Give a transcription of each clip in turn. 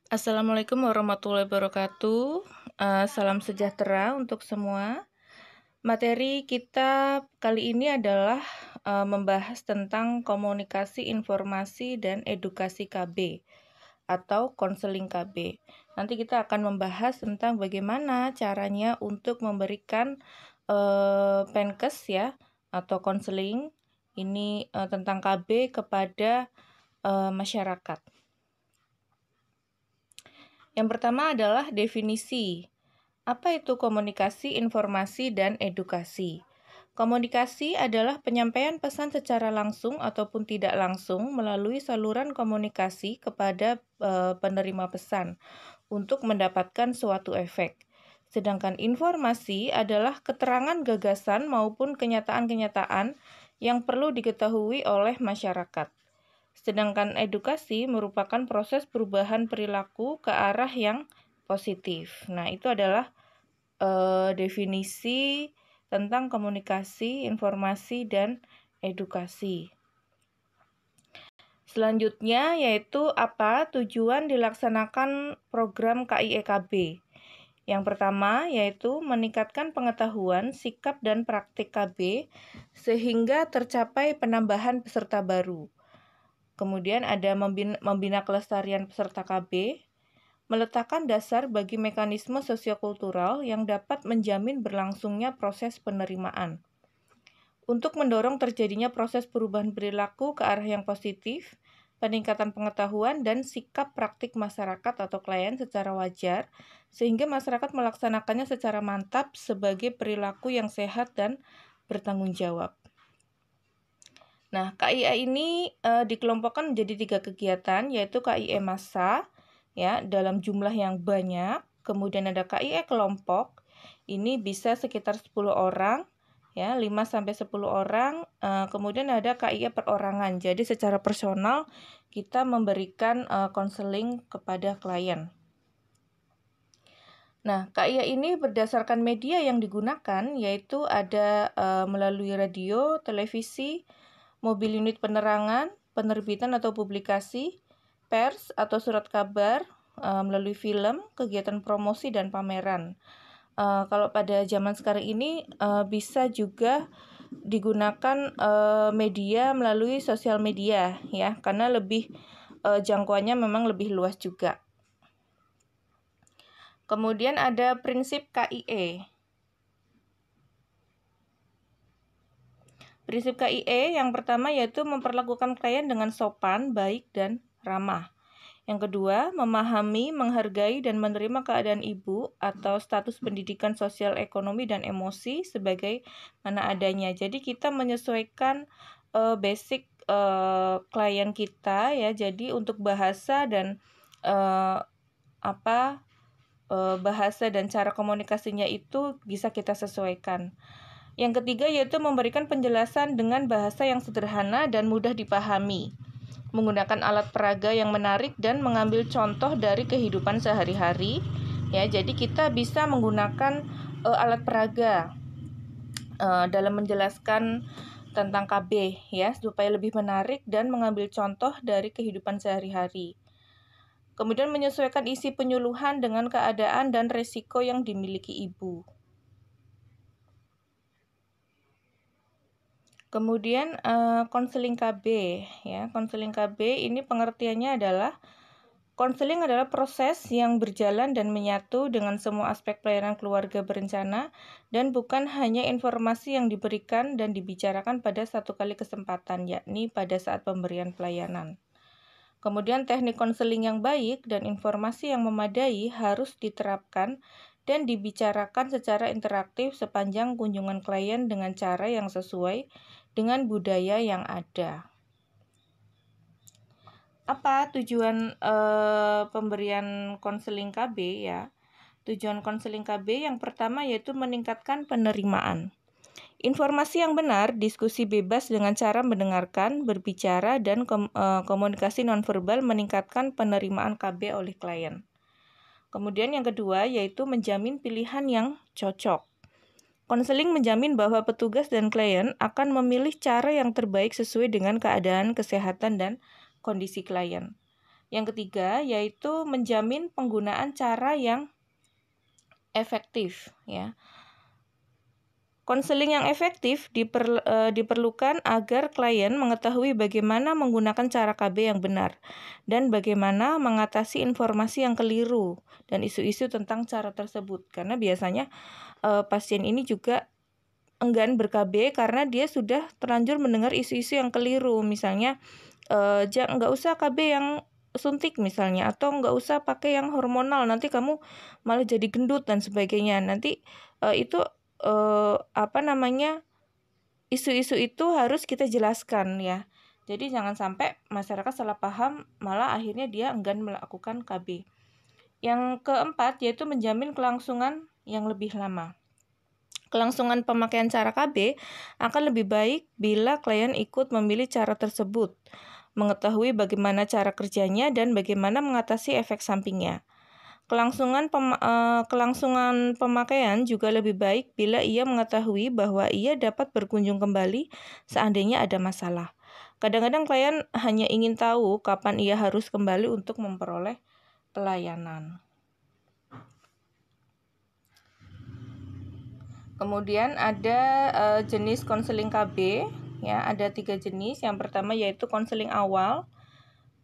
Assalamualaikum warahmatullahi wabarakatuh. Salam sejahtera untuk semua. Materi kita kali ini adalah membahas tentang komunikasi, informasi, dan edukasi KB atau konseling KB. Nanti kita akan membahas tentang bagaimana caranya untuk memberikan penkes ya atau konseling ini tentang KB kepada masyarakat. Yang pertama adalah definisi. Apa itu komunikasi, informasi, dan edukasi? Komunikasi adalah penyampaian pesan secara langsung ataupun tidak langsung melalui saluran komunikasi kepada penerima pesan untuk mendapatkan suatu efek. Sedangkan informasi adalah keterangan gagasan maupun kenyataan-kenyataan yang perlu diketahui oleh masyarakat. Sedangkan edukasi merupakan proses perubahan perilaku ke arah yang positif. Nah, itu adalah definisi tentang komunikasi, informasi, dan edukasi. Selanjutnya yaitu apa tujuan dilaksanakan program KIE-KB. Yang pertama yaitu meningkatkan pengetahuan, sikap, dan praktik KB sehingga tercapai penambahan peserta baru. Kemudian ada membina kelestarian peserta KB, meletakkan dasar bagi mekanisme sosiokultural yang dapat menjamin berlangsungnya proses penerimaan. Untuk mendorong terjadinya proses perubahan perilaku ke arah yang positif, peningkatan pengetahuan dan sikap praktik masyarakat atau klien secara wajar, sehingga masyarakat melaksanakannya secara mantap sebagai perilaku yang sehat dan bertanggung jawab. Nah, KIE ini dikelompokkan menjadi 3 kegiatan, yaitu KIE massa, ya, dalam jumlah yang banyak. Kemudian ada KIE kelompok, ini bisa sekitar 10 orang, ya, 5-10 orang. Kemudian ada KIE perorangan, jadi secara personal kita memberikan konseling kepada klien. Nah, KIE ini berdasarkan media yang digunakan, yaitu ada melalui radio, televisi, mobil unit penerangan, penerbitan atau publikasi, pers atau surat kabar, melalui film, kegiatan promosi, dan pameran. Kalau pada zaman sekarang ini bisa juga digunakan media melalui sosial media ya, karena lebih jangkauannya memang lebih luas juga. Kemudian ada prinsip KIE. Prinsip KIE yang pertama yaitu memperlakukan klien dengan sopan, baik, dan ramah. Yang kedua, memahami, menghargai, dan menerima keadaan ibu atau status pendidikan sosial, ekonomi, dan emosi sebagai mana adanya. Jadi kita menyesuaikan basic klien kita ya. Jadi untuk bahasa dan bahasa dan cara komunikasinya itu bisa kita sesuaikan. Yang ketiga yaitu memberikan penjelasan dengan bahasa yang sederhana dan mudah dipahami, menggunakan alat peraga yang menarik dan mengambil contoh dari kehidupan sehari-hari. Ya, jadi kita bisa menggunakan alat peraga dalam menjelaskan tentang KB ya, supaya lebih menarik dan mengambil contoh dari kehidupan sehari-hari. Kemudian menyesuaikan isi penyuluhan dengan keadaan dan resiko yang dimiliki ibu. Kemudian konseling KB ya. Konseling KB ini pengertiannya adalah konseling adalah proses yang berjalan dan menyatu dengan semua aspek pelayanan keluarga berencana dan bukan hanya informasi yang diberikan dan dibicarakan pada satu kali kesempatan, yakni pada saat pemberian pelayanan. Kemudian teknik konseling yang baik dan informasi yang memadai harus diterapkan dan dibicarakan secara interaktif sepanjang kunjungan klien dengan cara yang sesuai dengan budaya yang ada. Apa tujuan pemberian konseling KB ya? Tujuan konseling KB yang pertama yaitu meningkatkan penerimaan. Informasi yang benar, diskusi bebas dengan cara mendengarkan, berbicara, dan komunikasi nonverbal meningkatkan penerimaan KB oleh klien. Kemudian yang kedua yaitu menjamin pilihan yang cocok. Konseling menjamin bahwa petugas dan klien akan memilih cara yang terbaik sesuai dengan keadaan kesehatan dan kondisi klien. Yang ketiga yaitu menjamin penggunaan cara yang efektif, ya. Konseling yang efektif diperlukan agar klien mengetahui bagaimana menggunakan cara KB yang benar dan bagaimana mengatasi informasi yang keliru dan isu-isu tentang cara tersebut. Karena biasanya pasien ini juga enggan ber-KB karena dia sudah terlanjur mendengar isu-isu yang keliru. Misalnya nggak usah KB yang suntik misalnya, atau nggak usah pakai yang hormonal, nanti kamu malah jadi gendut dan sebagainya. Nanti itu isu-isu itu harus kita jelaskan, ya. Jadi jangan sampai masyarakat salah paham, malah akhirnya dia enggan melakukan KB. Yang keempat yaitu menjamin kelangsungan yang lebih lama. Kelangsungan pemakaian cara KB akan lebih baik bila klien ikut memilih cara tersebut, mengetahui bagaimana cara kerjanya dan bagaimana mengatasi efek sampingnya. Kelangsungan pemakaian juga lebih baik bila ia mengetahui bahwa ia dapat berkunjung kembali seandainya ada masalah. Kadang-kadang klien hanya ingin tahu kapan ia harus kembali untuk memperoleh pelayanan. Kemudian ada jenis konseling KB, ya, ada 3 jenis. Yang pertama yaitu konseling awal,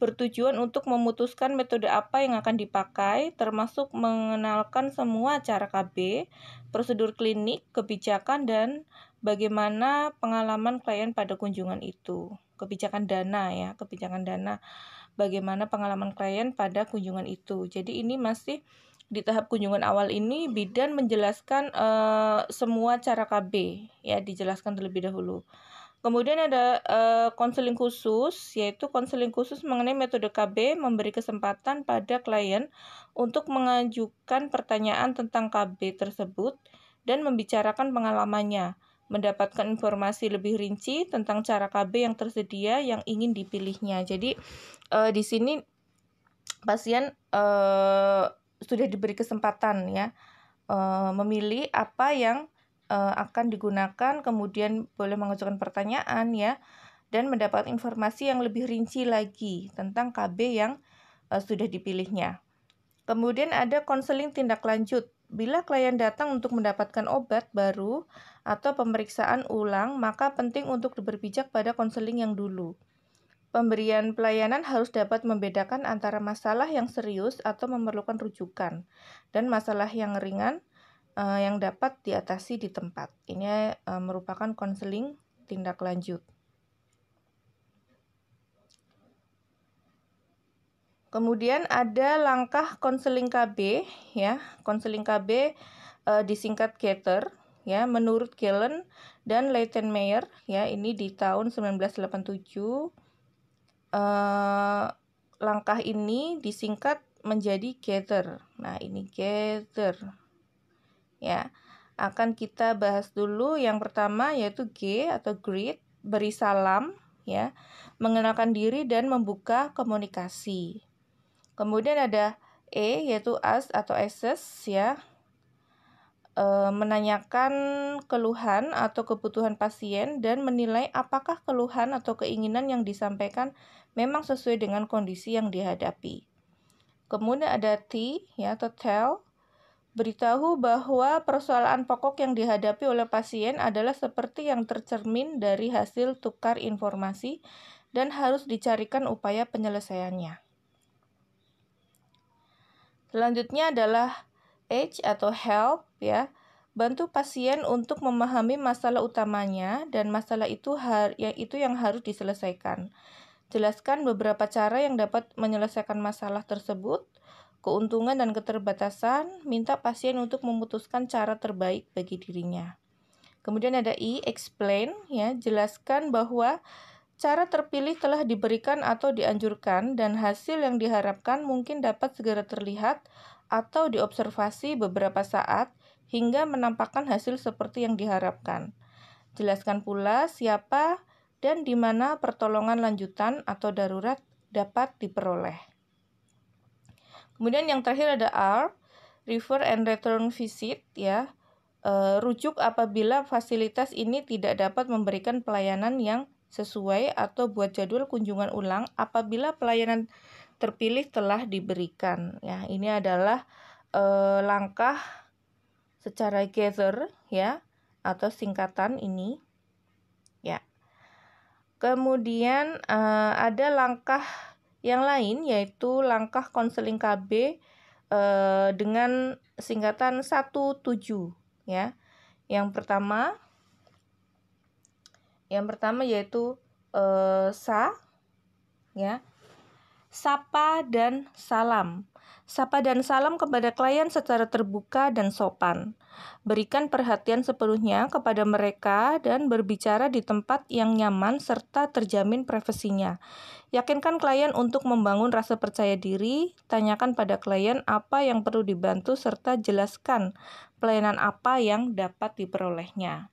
bertujuan untuk memutuskan metode apa yang akan dipakai, termasuk mengenalkan semua cara KB, prosedur klinik, kebijakan, dan bagaimana pengalaman klien pada kunjungan itu. Kebijakan dana, ya, kebijakan dana, bagaimana pengalaman klien pada kunjungan itu. Jadi ini masih di tahap kunjungan awal ini, bidan menjelaskan semua cara KB, ya, dijelaskan terlebih dahulu. Kemudian ada konseling khusus, yaitu konseling khusus mengenai metode KB, memberi kesempatan pada klien untuk mengajukan pertanyaan tentang KB tersebut dan membicarakan pengalamannya, mendapatkan informasi lebih rinci tentang cara KB yang tersedia yang ingin dipilihnya. Jadi di sini pasien sudah diberi kesempatan, ya, memilih apa yang akan digunakan, kemudian boleh mengajukan pertanyaan, ya, dan mendapat informasi yang lebih rinci lagi tentang KB yang sudah dipilihnya. Kemudian ada konseling tindak lanjut. Bila klien datang untuk mendapatkan obat baru atau pemeriksaan ulang, maka penting untuk berpijak pada konseling yang dulu. Pemberian pelayanan harus dapat membedakan antara masalah yang serius atau memerlukan rujukan dan masalah yang ringan yang dapat diatasi di tempat. Ini merupakan konseling tindak lanjut. Kemudian ada langkah konseling KB, ya. Konseling KB disingkat GATHER, ya, menurut Gallen dan Leitenmeyer, ya, ini di tahun 1987. Langkah ini disingkat menjadi GATHER. Nah, ini GATHER. Ya, akan kita bahas dulu yang pertama yaitu G atau greet, beri salam, ya, mengenalkan diri dan membuka komunikasi. Kemudian ada E yaitu ask atau assess, ya, menanyakan keluhan atau kebutuhan pasien dan menilai apakah keluhan atau keinginan yang disampaikan memang sesuai dengan kondisi yang dihadapi. Kemudian ada T, ya, atau tell, beritahu bahwa persoalan pokok yang dihadapi oleh pasien adalah seperti yang tercermin dari hasil tukar informasi dan harus dicarikan upaya penyelesaiannya. Selanjutnya adalah H atau help, ya, bantu pasien untuk memahami masalah utamanya dan masalah itu yang harus diselesaikan. Jelaskan beberapa cara yang dapat menyelesaikan masalah tersebut, keuntungan dan keterbatasan, minta pasien untuk memutuskan cara terbaik bagi dirinya. Kemudian ada I, explain, ya, jelaskan bahwa cara terpilih telah diberikan atau dianjurkan dan hasil yang diharapkan mungkin dapat segera terlihat atau diobservasi beberapa saat hingga menampakkan hasil seperti yang diharapkan. Jelaskan pula siapa dan di mana pertolongan lanjutan atau darurat dapat diperoleh. Kemudian yang terakhir ada R, refer and return visit, ya, rujuk apabila fasilitas ini tidak dapat memberikan pelayanan yang sesuai atau buat jadwal kunjungan ulang apabila pelayanan terpilih telah diberikan. Ya, ini adalah langkah secara gather ya atau singkatan ini. Ya. Kemudian ada langkah yang lain yaitu langkah konseling KB dengan singkatan 17 ya. Yang pertama yaitu SA ya. Sapa dan salam. Sapa dan salam kepada klien secara terbuka dan sopan. Berikan perhatian sepenuhnya kepada mereka dan berbicara di tempat yang nyaman serta terjamin privasinya. Yakinkan klien untuk membangun rasa percaya diri, tanyakan pada klien apa yang perlu dibantu serta jelaskan pelayanan apa yang dapat diperolehnya.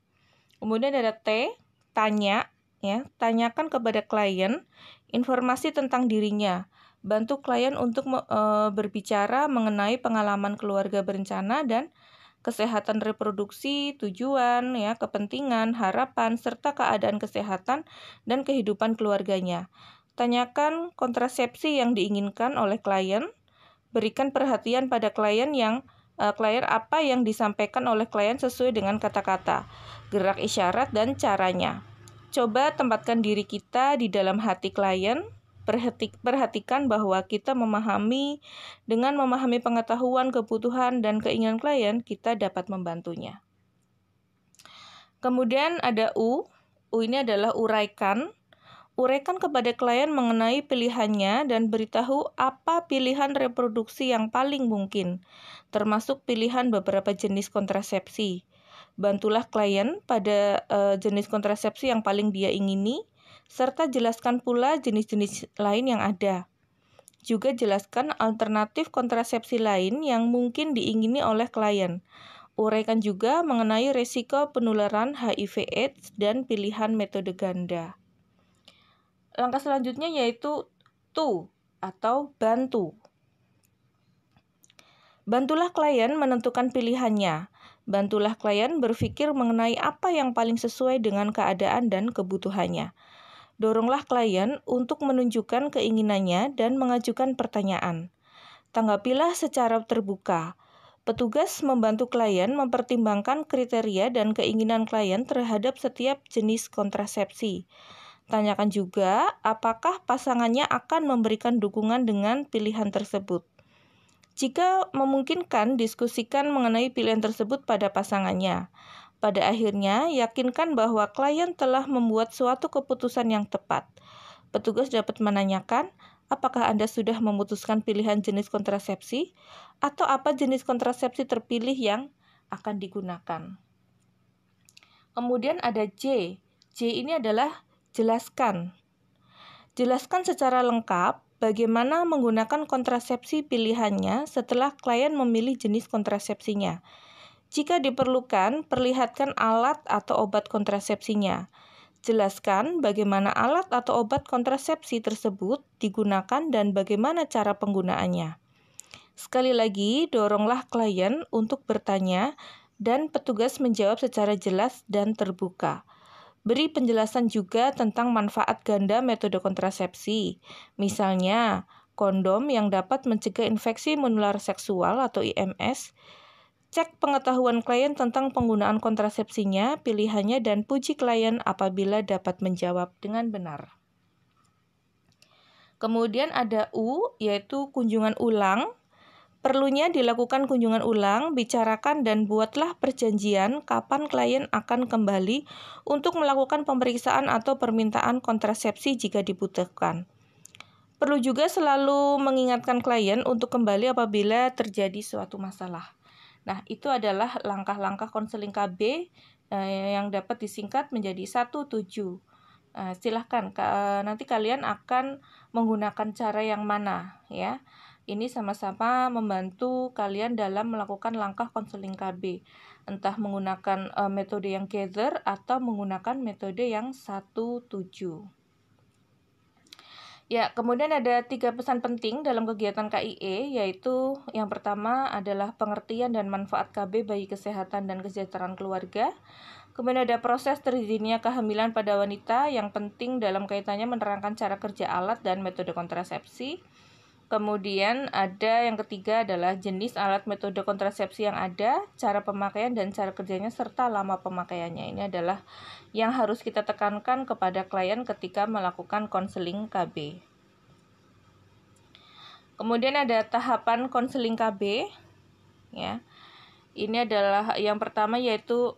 Kemudian ada T, tanya, ya. Tanyakan kepada klien informasi tentang dirinya. Bantu klien untuk berbicara mengenai pengalaman keluarga berencana dan kesehatan reproduksi, tujuan, ya, kepentingan, harapan, serta keadaan kesehatan dan kehidupan keluarganya. Tanyakan kontrasepsi yang diinginkan oleh klien. Berikan perhatian pada klien apa yang disampaikan oleh klien sesuai dengan kata-kata, gerak isyarat, dan caranya. Coba tempatkan diri kita di dalam hati klien. Perhatikan bahwa kita dengan memahami pengetahuan, kebutuhan, dan keinginan klien, kita dapat membantunya. Kemudian ada U. U ini adalah uraikan. Uraikan kepada klien mengenai pilihannya dan beritahu apa pilihan reproduksi yang paling mungkin, termasuk pilihan beberapa jenis kontrasepsi. Bantulah klien pada jenis kontrasepsi yang paling dia ingini, serta jelaskan pula jenis-jenis lain yang ada. Juga jelaskan alternatif kontrasepsi lain yang mungkin diingini oleh klien. Uraikan juga mengenai risiko penularan HIV/AIDS dan pilihan metode ganda. Langkah selanjutnya yaitu to atau bantu. Bantulah klien menentukan pilihannya. Bantulah klien berpikir mengenai apa yang paling sesuai dengan keadaan dan kebutuhannya. Doronglah klien untuk menunjukkan keinginannya dan mengajukan pertanyaan. Tanggapilah secara terbuka. Petugas membantu klien mempertimbangkan kriteria dan keinginan klien terhadap setiap jenis kontrasepsi. Tanyakan juga apakah pasangannya akan memberikan dukungan dengan pilihan tersebut. Jika memungkinkan, diskusikan mengenai pilihan tersebut pada pasangannya. Pada akhirnya, yakinkan bahwa klien telah membuat suatu keputusan yang tepat. Petugas dapat menanyakan, apakah Anda sudah memutuskan pilihan jenis kontrasepsi? Atau apa jenis kontrasepsi terpilih yang akan digunakan? Kemudian ada J. J ini adalah jelaskan. Jelaskan secara lengkap bagaimana menggunakan kontrasepsi pilihannya setelah klien memilih jenis kontrasepsinya. Jika diperlukan, perlihatkan alat atau obat kontrasepsinya. Jelaskan bagaimana alat atau obat kontrasepsi tersebut digunakan dan bagaimana cara penggunaannya. Sekali lagi, doronglah klien untuk bertanya dan petugas menjawab secara jelas dan terbuka. Beri penjelasan juga tentang manfaat ganda metode kontrasepsi. Misalnya, kondom yang dapat mencegah infeksi menular seksual atau IMS. Cek pengetahuan klien tentang penggunaan kontrasepsinya, pilihannya, dan puji klien apabila dapat menjawab dengan benar. Kemudian ada U, yaitu kunjungan ulang. Perlunya dilakukan kunjungan ulang, bicarakan dan buatlah perjanjian kapan klien akan kembali untuk melakukan pemeriksaan atau permintaan kontrasepsi jika dibutuhkan. Perlu juga selalu mengingatkan klien untuk kembali apabila terjadi suatu masalah. Nah, itu adalah langkah-langkah konseling KB yang dapat disingkat menjadi 17. Silahkan, nanti kalian akan menggunakan cara yang mana ya. Ini sama-sama membantu kalian dalam melakukan langkah konseling KB. Entah menggunakan metode yang gather atau menggunakan metode yang 17. Ya, kemudian ada 3 pesan penting dalam kegiatan KIE, yaitu yang pertama adalah pengertian dan manfaat KB bagi kesehatan dan kesejahteraan keluarga. Kemudian ada proses terjadinya kehamilan pada wanita yang penting dalam kaitannya menerangkan cara kerja alat dan metode kontrasepsi. Kemudian ada yang ketiga adalah jenis alat metode kontrasepsi yang ada, cara pemakaian dan cara kerjanya serta lama pemakaiannya. Ini adalah yang harus kita tekankan kepada klien ketika melakukan konseling KB. Kemudian ada tahapan konseling KB, ya. Ini adalah yang pertama yaitu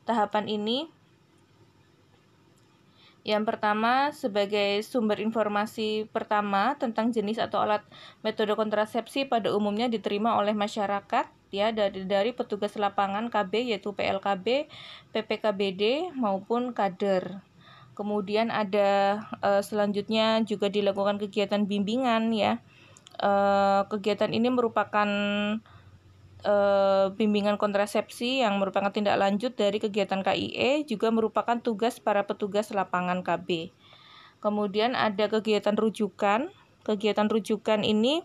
tahapan ini. Yang pertama, sebagai sumber informasi pertama tentang jenis atau alat metode kontrasepsi pada umumnya diterima oleh masyarakat, ya, dari petugas lapangan KB yaitu PLKB, PPKBD maupun kader. Kemudian ada selanjutnya juga dilakukan kegiatan bimbingan, ya. Kegiatan ini merupakan bimbingan kontrasepsi yang merupakan tindak lanjut dari kegiatan KIE, juga merupakan tugas para petugas lapangan KB. Kemudian ada kegiatan rujukan. Kegiatan rujukan ini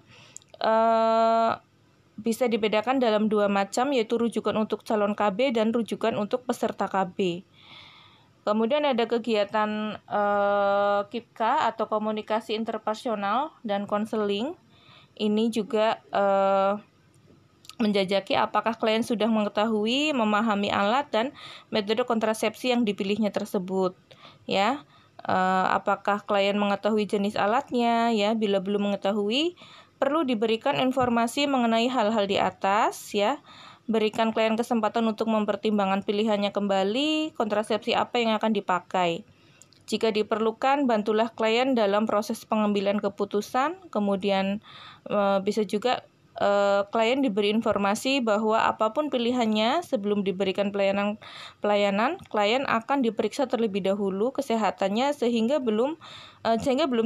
bisa dibedakan dalam dua macam, yaitu rujukan untuk calon KB dan rujukan untuk peserta KB. Kemudian ada kegiatan KIPKA atau komunikasi interpersonal dan konseling. Ini juga menjajaki apakah klien sudah mengetahui, memahami alat dan metode kontrasepsi yang dipilihnya tersebut, ya. Apakah klien mengetahui jenis alatnya, ya. Bila belum mengetahui, perlu diberikan informasi mengenai hal-hal di atas, ya. Berikan klien kesempatan untuk mempertimbangkan pilihannya kembali, kontrasepsi apa yang akan dipakai. Jika diperlukan, bantulah klien dalam proses pengambilan keputusan. Kemudian bisa juga klien diberi informasi bahwa apapun pilihannya, sebelum diberikan pelayanan, klien akan diperiksa terlebih dahulu kesehatannya sehingga belum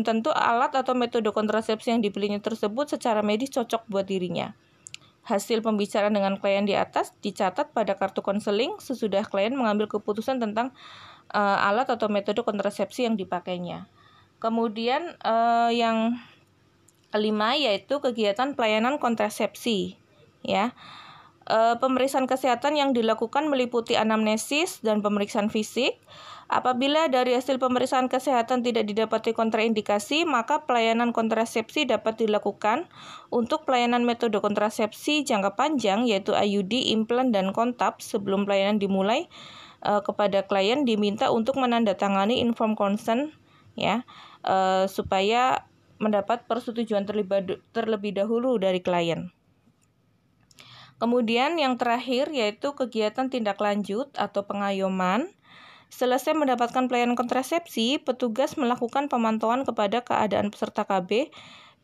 tentu alat atau metode kontrasepsi yang dipilihnya tersebut secara medis cocok buat dirinya. Hasil pembicaraan dengan klien di atas dicatat pada kartu konseling sesudah klien mengambil keputusan tentang alat atau metode kontrasepsi yang dipakainya. Kemudian yang kelima yaitu kegiatan pelayanan kontrasepsi, ya. Pemeriksaan kesehatan yang dilakukan meliputi anamnesis dan pemeriksaan fisik. Apabila dari hasil pemeriksaan kesehatan tidak didapati kontraindikasi, maka pelayanan kontrasepsi dapat dilakukan. Untuk pelayanan metode kontrasepsi jangka panjang yaitu IUD, implan dan kontab, sebelum pelayanan dimulai, kepada klien diminta untuk menandatangani inform consent, ya, supaya mendapat persetujuan terlebih dahulu dari klien. Kemudian yang terakhir yaitu kegiatan tindak lanjut atau pengayoman. Selesai mendapatkan pelayanan kontrasepsi, petugas melakukan pemantauan kepada keadaan peserta KB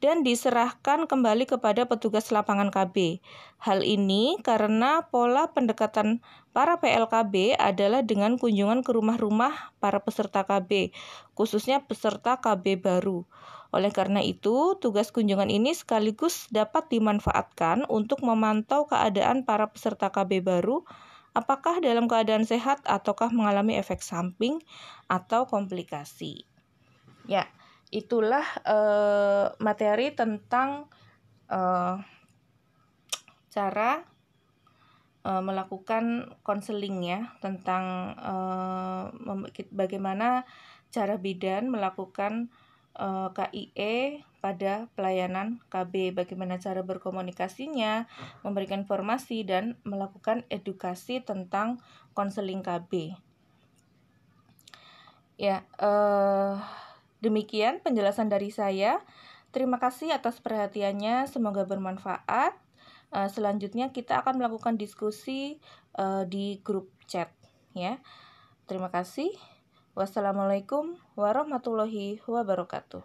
dan diserahkan kembali kepada petugas lapangan KB. Hal ini karena pola pendekatan para PLKB adalah dengan kunjungan ke rumah-rumah para peserta KB, khususnya peserta KB baru. Oleh karena itu, tugas kunjungan ini sekaligus dapat dimanfaatkan untuk memantau keadaan para peserta KB baru, apakah dalam keadaan sehat ataukah mengalami efek samping atau komplikasi. Ya, itulah materi tentang cara melakukan konseling, ya, tentang bagaimana cara bidan melakukan KIE pada pelayanan KB, bagaimana cara berkomunikasinya, memberikan informasi dan melakukan edukasi tentang konseling KB. Ya, demikian penjelasan dari saya. Terima kasih atas perhatiannya, semoga bermanfaat. Selanjutnya kita akan melakukan diskusi di grup chat, ya. Terima kasih. Wassalamualaikum warahmatullahi wabarakatuh.